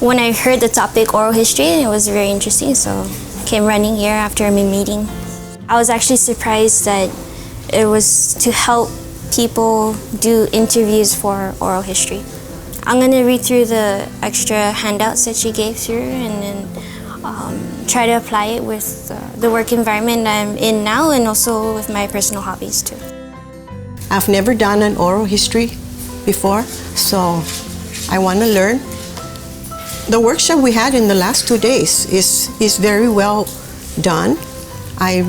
When I heard the topic oral history, it was very interesting, so I came running here after a meeting. I was actually surprised that it was to help people do interviews for oral history. I'm going to read through the extra handouts that she gave through and then try to apply it with the work environment I'm in now and also with my personal hobbies too. I've never done an oral history before, so I want to learn. The workshop we had in the last 2 days is very well done. I am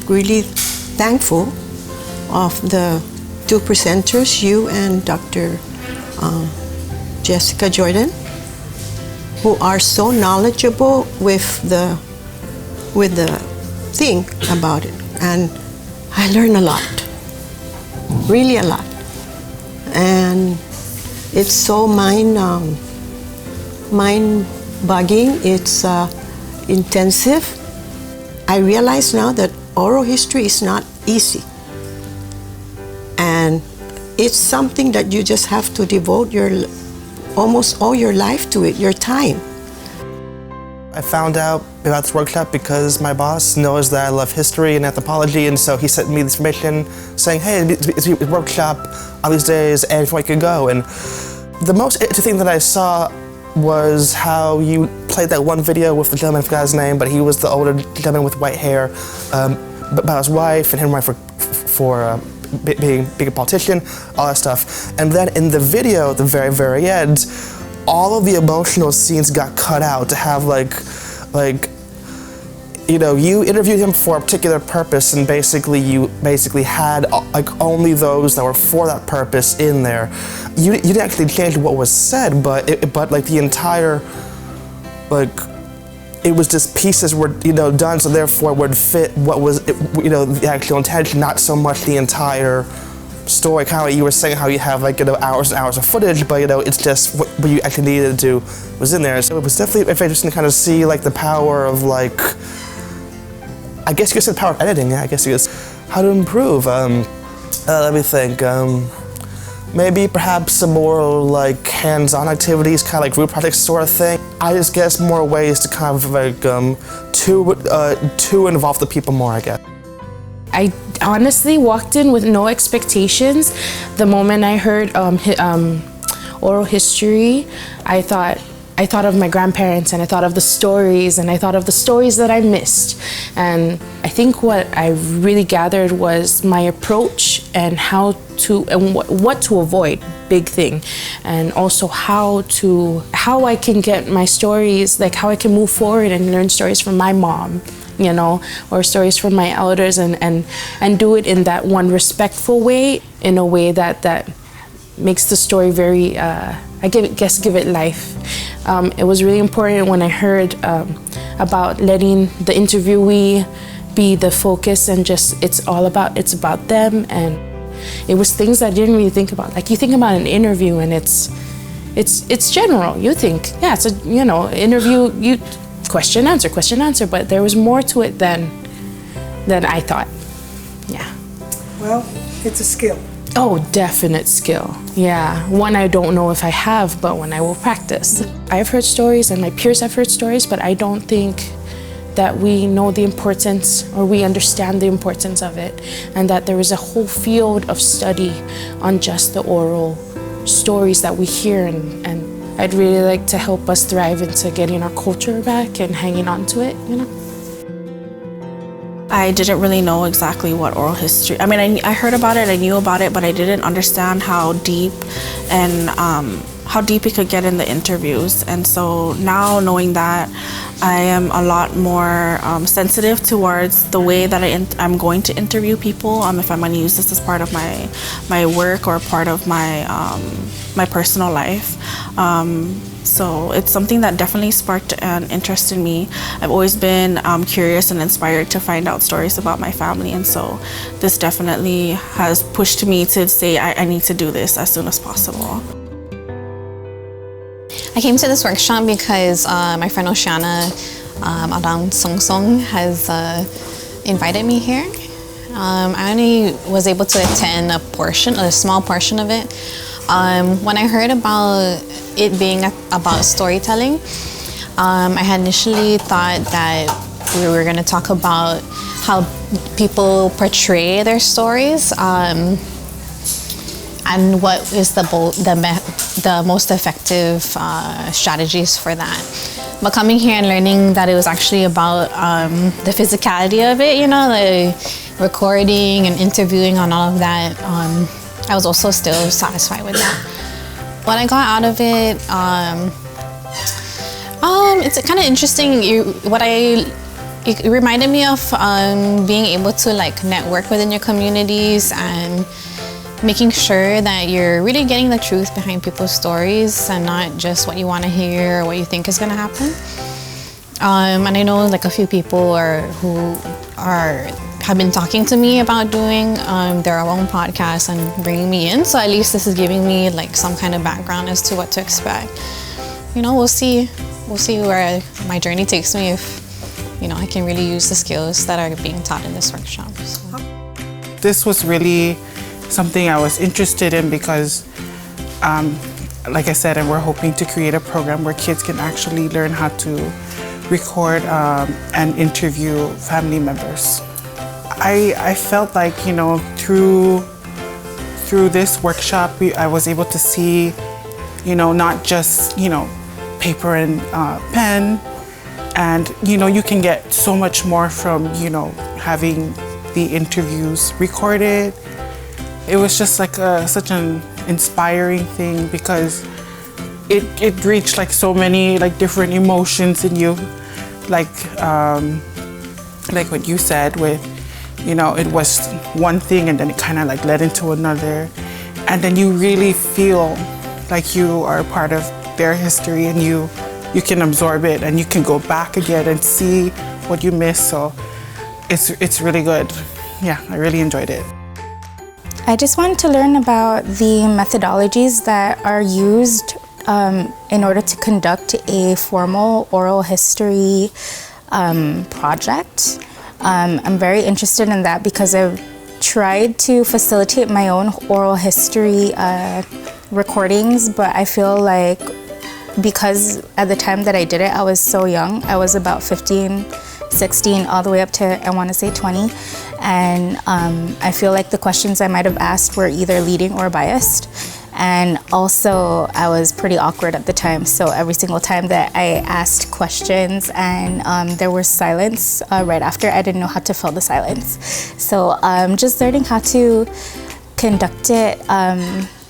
really thankful of the two presenters, you and Dr. Jessica Joeten, who are so knowledgeable with the thing about it, and I learned a lot, really a lot, and it's so mind-boggling. It's intensive. I realize now that oral history is not easy, and it's something that you just have to devote almost all your life to it, your time. I found out about this workshop because my boss knows that I love history and anthropology, and so he sent me this information saying, hey, it's a workshop on these days and if I could go. And the most interesting thing that I saw was how you played that one video with the gentleman, I forgot his name, but he was the older gentleman with white hair, about his wife and him running for being a politician, all that stuff. And then in the video, at the very, very end, all of the emotional scenes got cut out to have you know, you interviewed him for a particular purpose, and you basically had only those that were for that purpose in there. You didn't actually change what was said, but the entire, it was just pieces were, you know, done, so therefore it would fit what was, you know, the actual intention, not so much the entire story. Kind of like you were saying, how you have you know, hours and hours of footage, but you know, it's just what you actually needed to do was in there. So it was definitely interesting to kind of see the power of I guess you could say the power of editing. Yeah, I guess you could. How to improve? Let me think. Maybe perhaps some more hands-on activities, kind of group projects sort of thing. I just guess more ways to kind of to involve the people more, I guess. I honestly walked in with no expectations. The moment I heard oral history, I thought of my grandparents, and I thought of the stories, and I thought of the stories that I missed. And I think what I really gathered was my approach and what to avoid, big thing, and also how I can get my stories, how I can move forward and learn stories from my mom, you know, or stories from my elders, and do it in that one respectful way, in a way that makes the story very, give it life. It was really important when I heard about letting the interviewee be the focus, and just it's about them, and it was things I didn't really think about. You think about an interview, and it's general. You think, yeah, it's a interview, you question answer, but there was more to it than I thought. Yeah. Well, it's a skill. Oh, definite skill. Yeah, one I don't know if I have, but one I will practice. I've heard stories, and my peers have heard stories, but I don't think that we know the importance, or we understand the importance of it, and that there is a whole field of study on just the oral stories that we hear, and I'd really like to help us thrive into getting our culture back and hanging on to it, you know? I didn't really know exactly what oral history, I mean, I heard about it, I knew about it, but I didn't understand how deep it could get in the interviews. And so now, knowing that, I am a lot more sensitive towards the way that I'm going to interview people, if I'm going to use this as part of my work or part of my personal life. So it's something that definitely sparked an interest in me. I've always been curious and inspired to find out stories about my family, and so this definitely has pushed me to say I need to do this as soon as possible. I came to this workshop because my friend Oceana Adang Song Song has invited me here. I only was able to attend a small portion of it, When I heard about it being about storytelling, I had initially thought that we were going to talk about how people portray their stories, and what is the most effective strategies for that. But coming here and learning that it was actually about the physicality of it, the recording and interviewing on all of that, I was also still satisfied with that. What I got out of it, it's kind of interesting. It reminded me of being able to network within your communities and making sure that you're really getting the truth behind people's stories and not just what you want to hear or what you think is going to happen. And I know a few people have been talking to me about doing their own podcast and bringing me in. So at least this is giving me some kind of background as to what to expect. We'll see where my journey takes me if I can really use the skills that are being taught in this workshop. So. This was really something I was interested in because, like I said, and we're hoping to create a program where kids can actually learn how to record and interview family members. I felt like, through this workshop, I was able to see, not just, paper and pen, and, you can get so much more from, having the interviews recorded. It was just such an inspiring thing because it reached so many different emotions in you, like what you said with, it was one thing and then it kind of led into another, and then you really feel like you are a part of their history and you can absorb it and you can go back again and see what you missed. So it's really good. Yeah, I really enjoyed it. I just wanted to learn about the methodologies that are used in order to conduct a formal oral history project. I'm very interested in that because I've tried to facilitate my own oral history recordings, but I feel like because at the time that I did it, I was so young. I was about 15, 16, all the way up to, I want to say 20. And I feel like the questions I might have asked were either leading or biased. And also, I was pretty awkward at the time. So every single time that I asked questions and there was silence right after, I didn't know how to fill the silence. So just learning how to conduct it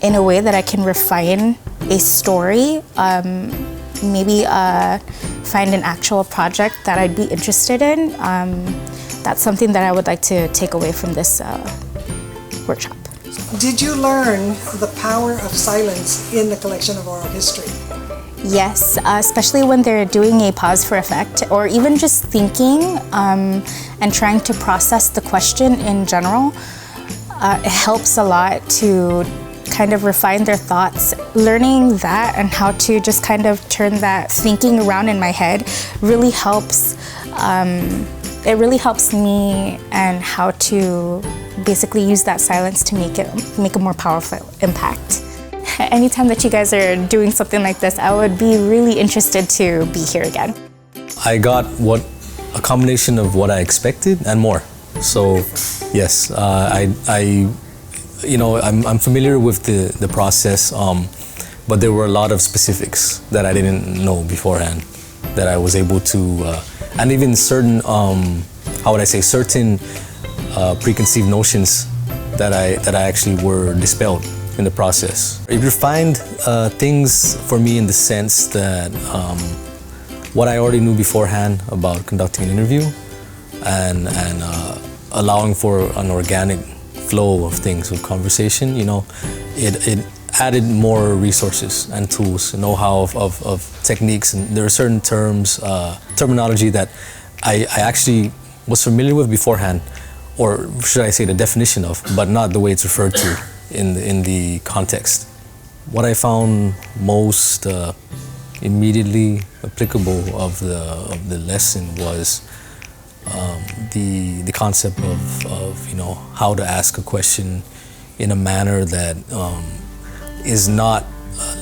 in a way that I can refine a story, maybe find an actual project that I'd be interested in. That's something that I would like to take away from this workshop. Did you learn the power of silence in the collection of oral history? Yes, especially when they're doing a pause for effect or even just thinking and trying to process the question in general. It helps a lot to kind of refine their thoughts. Learning that and how to just kind of turn that thinking around in my head really helps. It really helps me and how to basically use that silence to make a more powerful impact. Anytime that you guys are doing something like this, I would be really interested to be here again. I got a combination of what I expected and more. So yes, I'm familiar with the process, but there were a lot of specifics that I didn't know beforehand that I was able to, and even certain, certain preconceived notions that I actually were dispelled in the process. It refined things for me in the sense that what I already knew beforehand about conducting an interview and allowing for an organic flow of things, of conversation, it added more resources and tools, know-how of techniques, and there are certain terminology that I actually was familiar with beforehand, or should I say the definition of, but not the way it's referred to in the context. What I found most immediately applicable of the lesson was the concept of how to ask a question in a manner that is not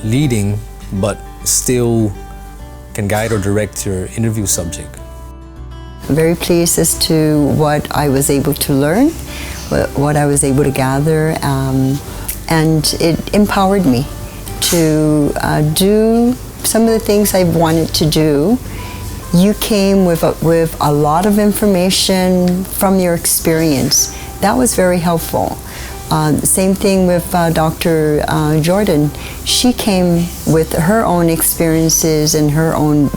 leading, but still can guide or direct your interview subject. Very pleased as to what I was able to learn, what I was able to gather, and it empowered me to do some of the things I wanted to do. You came with a lot of information from your experience. That was very helpful. Same thing with Dr. Joeten. She came with her own experiences and her own,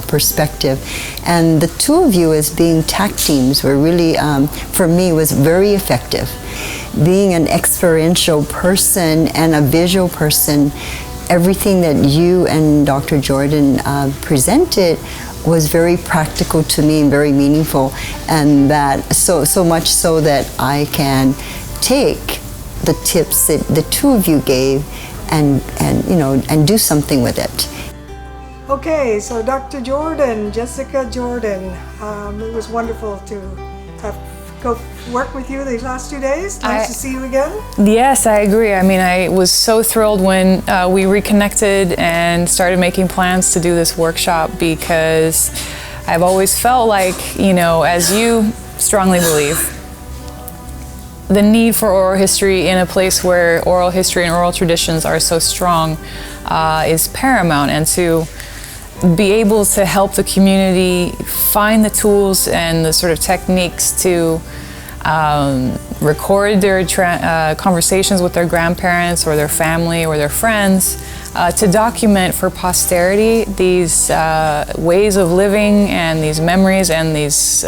perspective. And the two of you as being tag teams were really, for me, was very effective. Being an experiential person and a visual person, everything that you and Dr. Joeten presented was very practical to me and very meaningful, and that so much so that I can take the tips that the two of you gave and do something with it. Okay, so Dr. Joeten, Jessica Joeten, it was wonderful to go work with you these last 2 days. Nice to see you again. Yes, I agree. I mean, I was so thrilled when we reconnected and started making plans to do this workshop, because I've always felt like, as you strongly believe, the need for oral history in a place where oral history and oral traditions are so strong is paramount, and to be able to help the community find the tools and the sort of techniques to record their conversations with their grandparents or their family or their friends, to document for posterity these ways of living and these memories and these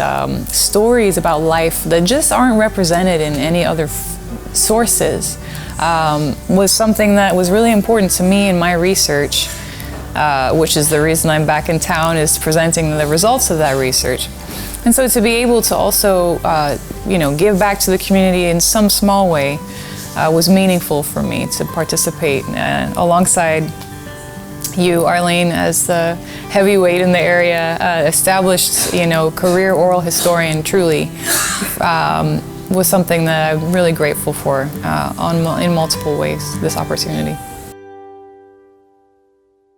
stories about life that just aren't represented in any other sources, was something that was really important to me in my research, which is the reason I'm back in town, is presenting the results of that research. And so to be able to also, give back to the community in some small way was meaningful for me to participate alongside you, Rlene, as the heavyweight in the area, established, career oral historian, truly, was something that I'm really grateful for in multiple ways, this opportunity.